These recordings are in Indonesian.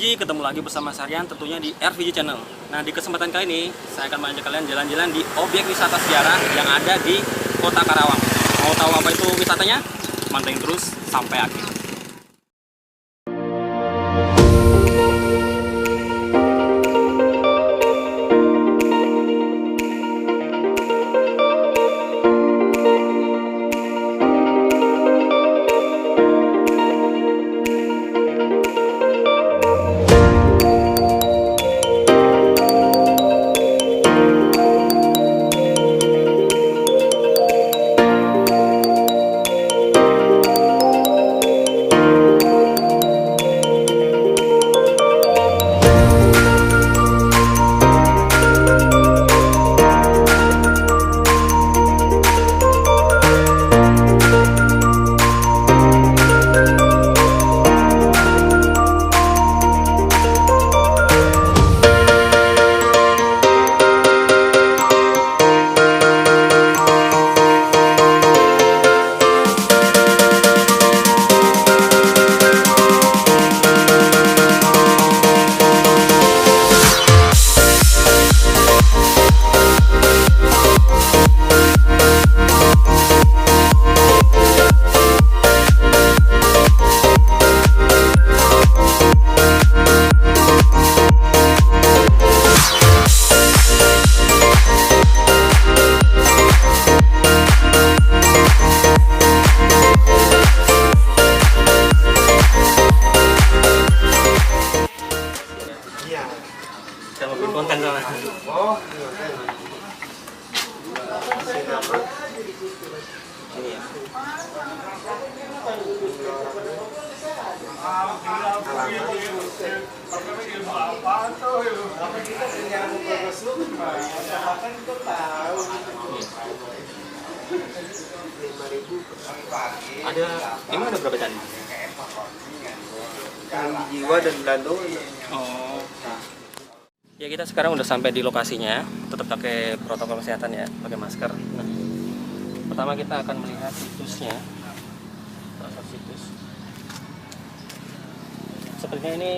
RVJ, ketemu lagi bersama Saryan tentunya di RVJ Channel. Nah, di kesempatan kali ini saya akan mengajak kalian jalan-jalan di objek wisata sejarah yang ada di Kota Karawang. Mau tahu apa itu wisatanya? Mantengin terus sampai akhir. Kita mau bikin konten soalnya. Ini ya. Emang ada berapa candi? Candi Jiwa dan Belando. Oh. Ya, kita sekarang udah sampai di lokasinya. Tetap pakai protokol kesehatan ya, pakai masker. Nah, pertama kita akan melihat situsnya. Situs. Sepertinya ini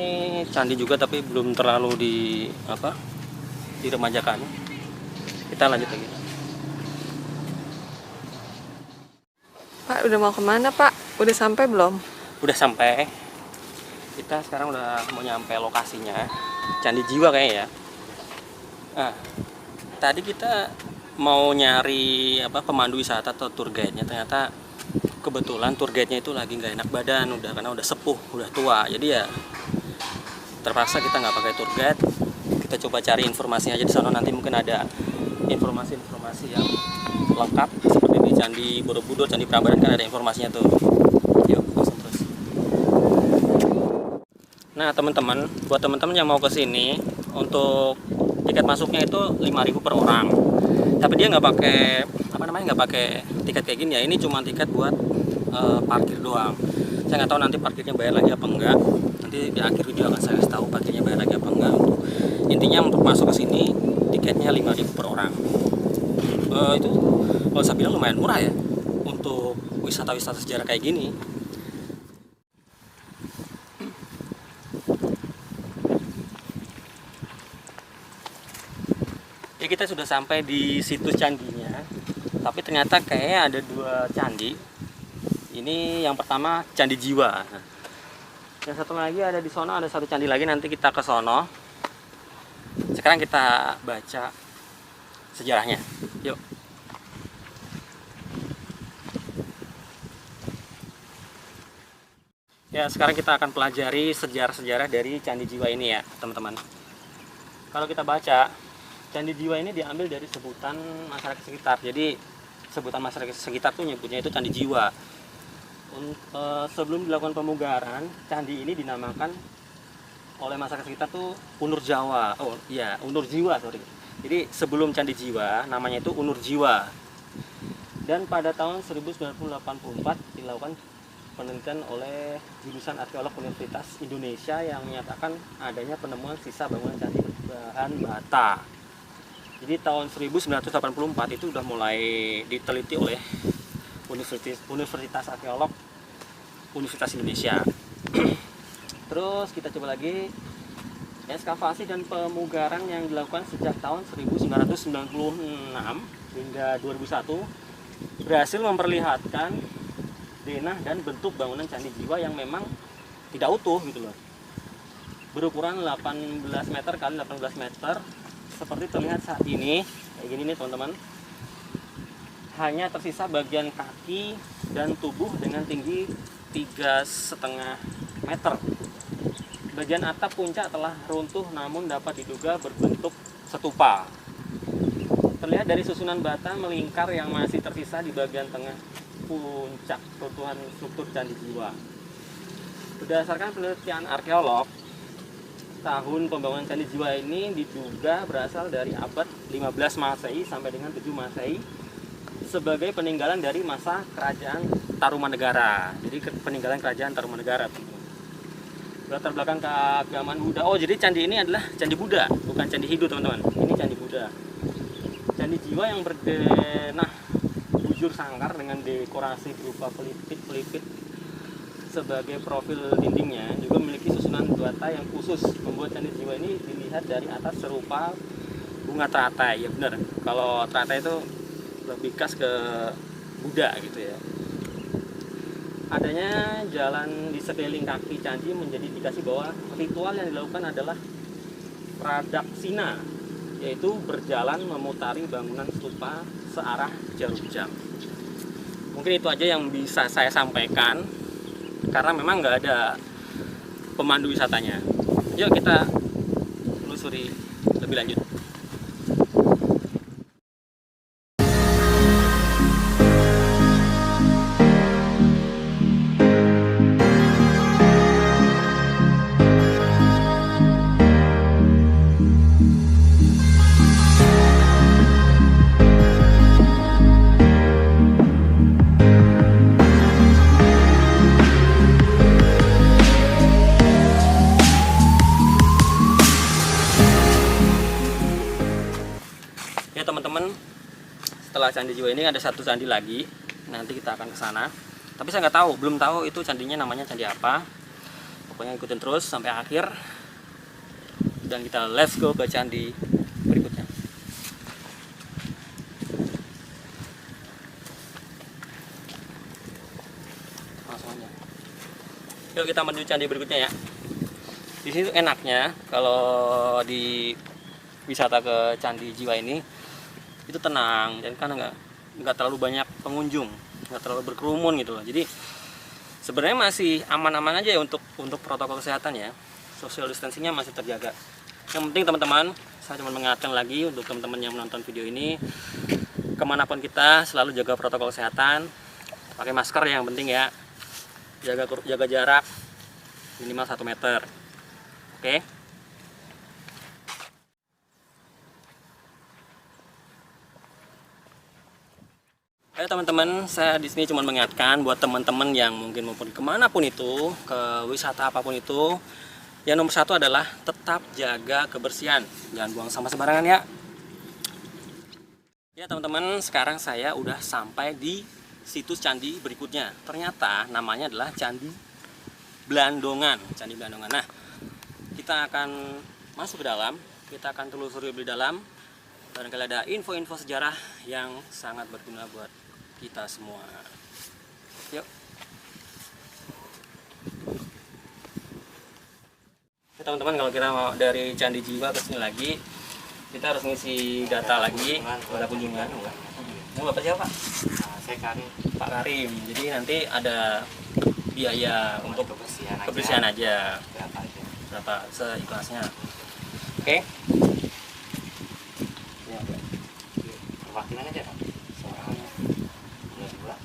candi juga tapi belum terlalu diremajakan. Kita lanjut lagi. Pak, udah mau kemana Pak? Udah sampai belum? Udah sampai. Kita sekarang udah mau nyampe lokasinya. Candi Jiwa kayaknya ya. Nah, tadi kita mau nyari pemandu wisata atau tour guide-nya, ternyata kebetulan tour guide-nya itu lagi nggak enak badan, karena udah sepuh, udah tua. Jadi ya terpaksa kita nggak pakai tour guide. Kita coba cari informasi aja di sana, nanti mungkin ada informasi-informasi yang lengkap seperti di Candi Borobudur, Candi Prambanan kan ada informasinya tuh. Yuk, langsung terus. Nah, teman-teman, buat teman-teman yang mau ke sini, untuk tiket masuknya itu 5.000 per orang. Tapi dia nggak pakai nggak pakai tiket kayak gini ya. Ini cuma tiket buat parkir doang. Saya nggak tahu nanti parkirnya bayar lagi apa enggak. Nanti di akhir video akan saya kasih tahu parkirnya bayar lagi apa enggak. Intinya untuk masuk ke sini tiketnya 5.000 per orang. Itu kalau saya bilang lumayan murah ya untuk wisata-wisata sejarah kayak gini. Ya, kita sudah sampai di situs candinya, tapi ternyata kayaknya ada 2 candi. Ini yang pertama Candi Jiwa. Nah, yang satu lagi ada di sono, ada 1 candi lagi, nanti kita ke sono. Sekarang kita baca sejarahnya. Yuk. Ya, sekarang kita akan pelajari sejarah-sejarah dari Candi Jiwa ini ya, teman-teman. Kalau kita baca, Candi Jiwa ini diambil dari sebutan masyarakat sekitar. Jadi sebutan masyarakat sekitar tuh nyebutnya itu Candi Jiwa. Sebelum dilakukan pemugaran, candi ini dinamakan oleh masyarakat sekitar tuh Unur Jawa. Oh iya, Unur Jiwa, sorry. Jadi sebelum Candi Jiwa, namanya itu Unur Jiwa. Dan pada tahun 1984 dilakukan penelitian oleh jurusan arkeolog Universitas Indonesia yang menyatakan adanya penemuan sisa bangunan candi berbahan bata. Jadi tahun 1984 itu sudah mulai diteliti oleh Universitas Arkeolog Universitas Indonesia. Terus kita coba lagi Ekskavasi dan pemugaran yang dilakukan sejak tahun 1996 hingga 2001 berhasil memperlihatkan denah dan bentuk bangunan Candi Jiwa yang memang tidak utuh gitu loh. Berukuran 18 meter kali 18 meter seperti terlihat saat ini, kayak gini nih teman-teman. Hanya tersisa bagian kaki dan tubuh dengan tinggi 3,5 meter. Bagian atap puncak telah runtuh namun dapat diduga berbentuk stupa. Terlihat dari susunan bata melingkar yang masih tersisa di bagian tengah puncak runtuhan struktur Candi Jiwa. Berdasarkan penelitian arkeolog, tahun pembangunan Candi Jiwa ini diduga berasal dari abad 15 Masehi sampai dengan 7 Masehi sebagai peninggalan dari masa kerajaan Tarumanegara. Jadi peninggalan kerajaan Tarumanegara. Latar belakang keagamaan Buddha. Oh, jadi candi ini adalah candi Buddha, bukan candi Hindu, teman-teman. Ini candi Buddha. Candi Jiwa yang berdenah bujur sangkar dengan dekorasi berupa pelipit-pelipit sebagai profil dindingnya juga memiliki susunan bata yang khusus, membuat Candi Jiwa ini dilihat dari atas serupa bunga teratai. Ya benar, kalau teratai itu lebih khas ke Buddha gitu ya. Adanya jalan di sekeliling kaki candi menjadi indikasi bahwa ritual yang dilakukan adalah pradaksina, yaitu berjalan memutari bangunan stupa searah jarum jam. Mungkin itu aja yang bisa saya sampaikan karena memang nggak ada pemandu wisatanya. Yuk kita telusuri lebih lanjut. Ya teman-teman, setelah Candi Jiwa ini ada satu candi lagi, nanti kita akan ke sana. Tapi saya nggak tahu, belum tahu itu candinya namanya candi apa. Pokoknya ikutin terus sampai akhir. Dan kita let's go ke candi berikutnya. Langsung aja. Yuk kita menuju candi berikutnya ya. Di sini enaknya kalau di wisata ke Candi Jiwa ini itu tenang dan kan nggak terlalu banyak pengunjung, nggak terlalu berkerumun gitu loh. Jadi sebenarnya masih aman-aman aja ya untuk protokol kesehatan ya. Social distancingnya masih terjaga. Yang penting teman-teman, saya cuma mengingatkan lagi untuk teman-teman yang menonton video ini, kemanapun kita selalu jaga protokol kesehatan, pakai masker yang penting ya, jaga jarak minimal 1 meter. Oke. Ayo teman-teman, saya di sini cuma mengingatkan buat teman-teman yang mungkin mau pergi kemanapun itu, ke wisata apapun itu, yang nomor satu adalah tetap jaga kebersihan, jangan buang sampah sembarangan ya. Ya teman-teman, sekarang saya udah sampai di situs candi berikutnya. Ternyata namanya adalah Candi Blandongan, Candi Blandongan. Nah, kita akan masuk ke dalam, kita akan telusuri lebih dalam. Barangkali ada info-info sejarah yang sangat berguna buat kita semua. Yuk. Ya, teman-teman, kalau kita mau dari Candi Jiwa ke sini lagi, kita harus ngisi data lagi pada kunjungan. Ini Bapak siapa, Pak? Saya Karim. Pak Karim. Jadi nanti ada biaya untuk kebersihan aja. Berapa seikhlasnya. Oke. Perwakilan aja Pak. Soalnya 2.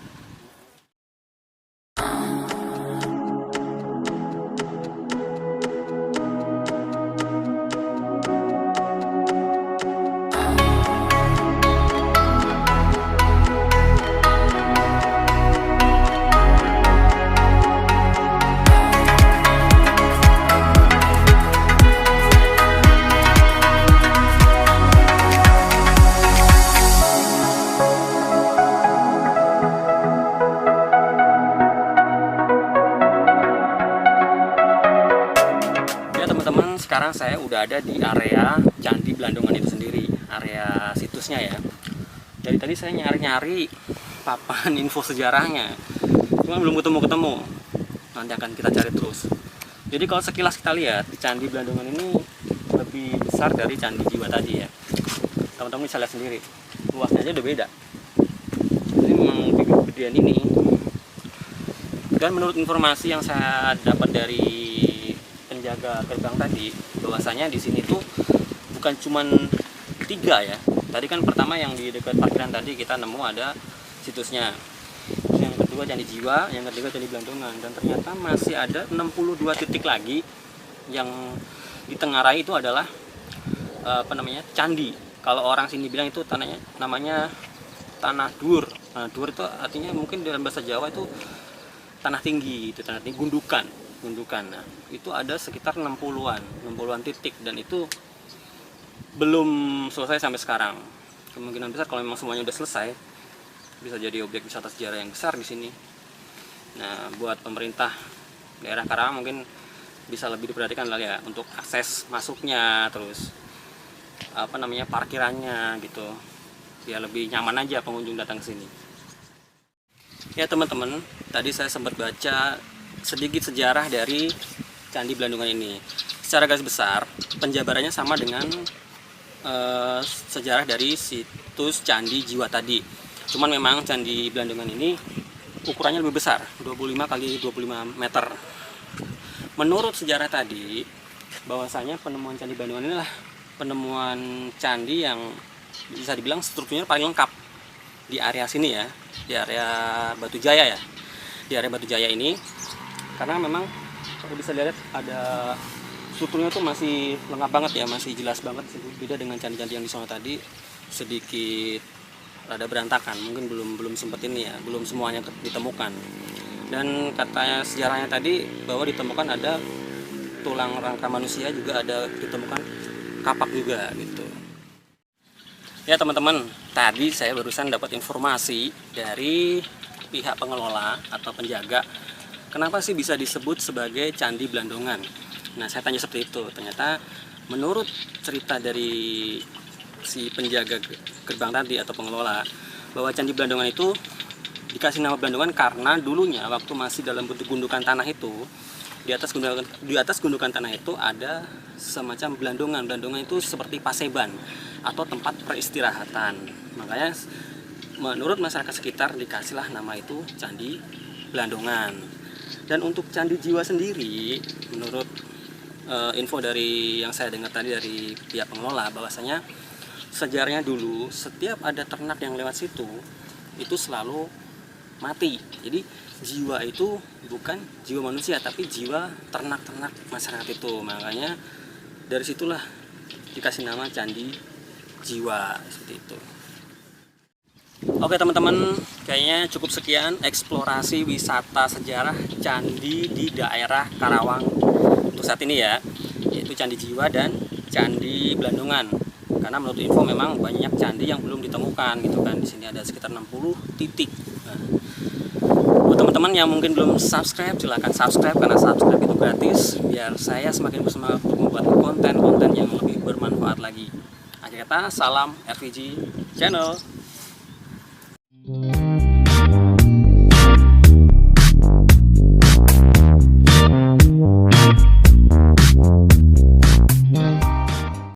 berada di area Candi Blandungan itu sendiri, area situsnya ya. Dari tadi saya nyari-nyari papan info sejarahnya, cuma belum ketemu-ketemu. Nanti akan kita cari terus. Jadi kalau sekilas kita lihat, Candi Blandungan ini lebih besar dari Candi Jiwa tadi ya. Teman-teman bisa lihat sendiri, luasnya aja udah beda. Jadi memang lebih gedean ini. Dan menurut informasi yang saya dapat dari penjaga gerbang tadi, bahwasanya di sini tuh bukan cuman 3 ya. Tadi kan pertama yang di dekat parkiran tadi kita nemu ada situsnya. Terus yang kedua Candi Jiwa, yang ketiga Candi Blandungan, dan ternyata masih ada 62 titik lagi yang ditengarai itu adalah candi. Kalau orang sini bilang itu tanahnya namanya tanah dur. Nah, dur itu artinya mungkin dalam bahasa Jawa itu tanah tinggi, itu tanah tinggi, gundukan. Nah, itu ada sekitar 60-an titik, dan itu belum selesai sampai sekarang. Kemungkinan besar kalau memang semuanya udah selesai, bisa jadi objek wisata sejarah yang besar di sini. Nah, buat pemerintah daerah Karawang mungkin bisa lebih diperhatikan lah ya untuk akses masuknya, terus parkirannya gitu, biar lebih nyaman aja pengunjung datang ke sini. Ya teman-teman, tadi saya sempat baca sedikit sejarah dari Candi Blandungan ini. Secara garis besar, penjabarannya sama dengan sejarah dari situs Candi Jiwa tadi. Cuman memang Candi Blandungan ini ukurannya lebih besar, 25 kali 25 meter. Menurut sejarah tadi, bahwasanya penemuan Candi Blandungan inilah penemuan candi yang bisa dibilang strukturnya paling lengkap di area sini ya, di area Batu Jaya ya. Di area Batu Jaya ini, karena memang kalau bisa lihat ada strukturnya tuh masih lengkap banget ya, masih jelas banget. Beda dengan candi-candi yang di sana tadi, sedikit rada berantakan, mungkin belum sempat ini ya, belum semuanya ditemukan. Dan katanya sejarahnya tadi bahwa ditemukan ada tulang rangka manusia, juga ada ditemukan kapak juga gitu. Ya teman-teman, tadi saya barusan dapat informasi dari pihak pengelola atau penjaga, kenapa sih bisa disebut sebagai Candi Blandungan. Nah, saya tanya seperti itu. Ternyata menurut cerita dari si penjaga gerbang tadi atau pengelola, bahwa Candi Blandungan itu dikasih nama Blandungan karena dulunya waktu masih dalam bentuk gundukan tanah itu, di atas gundukan tanah itu ada semacam blandungan. Blandungan itu seperti paseban atau tempat peristirahatan. Makanya menurut masyarakat sekitar dikasihlah nama itu Candi Blandungan. Dan untuk Candi Jiwa sendiri, menurut info dari yang saya dengar tadi dari pihak pengelola, bahwasanya sejarahnya dulu setiap ada ternak yang lewat situ itu selalu mati. Jadi jiwa itu bukan jiwa manusia, tapi jiwa ternak-ternak masyarakat itu. Makanya dari situlah dikasih nama Candi Jiwa seperti itu. Oke teman-teman, kayaknya cukup sekian eksplorasi wisata sejarah candi di daerah Karawang untuk saat ini ya, yaitu Candi Jiwa dan Candi Blandungan. Karena menurut info memang banyak candi yang belum ditemukan gitu kan. Di sini ada sekitar 60 titik. Nah, buat teman-teman yang mungkin belum subscribe, silahkan subscribe karena subscribe itu gratis, biar saya semakin bersemangat untuk membuat konten-konten yang lebih bermanfaat lagi. Akhir kata, salam FVG Channel.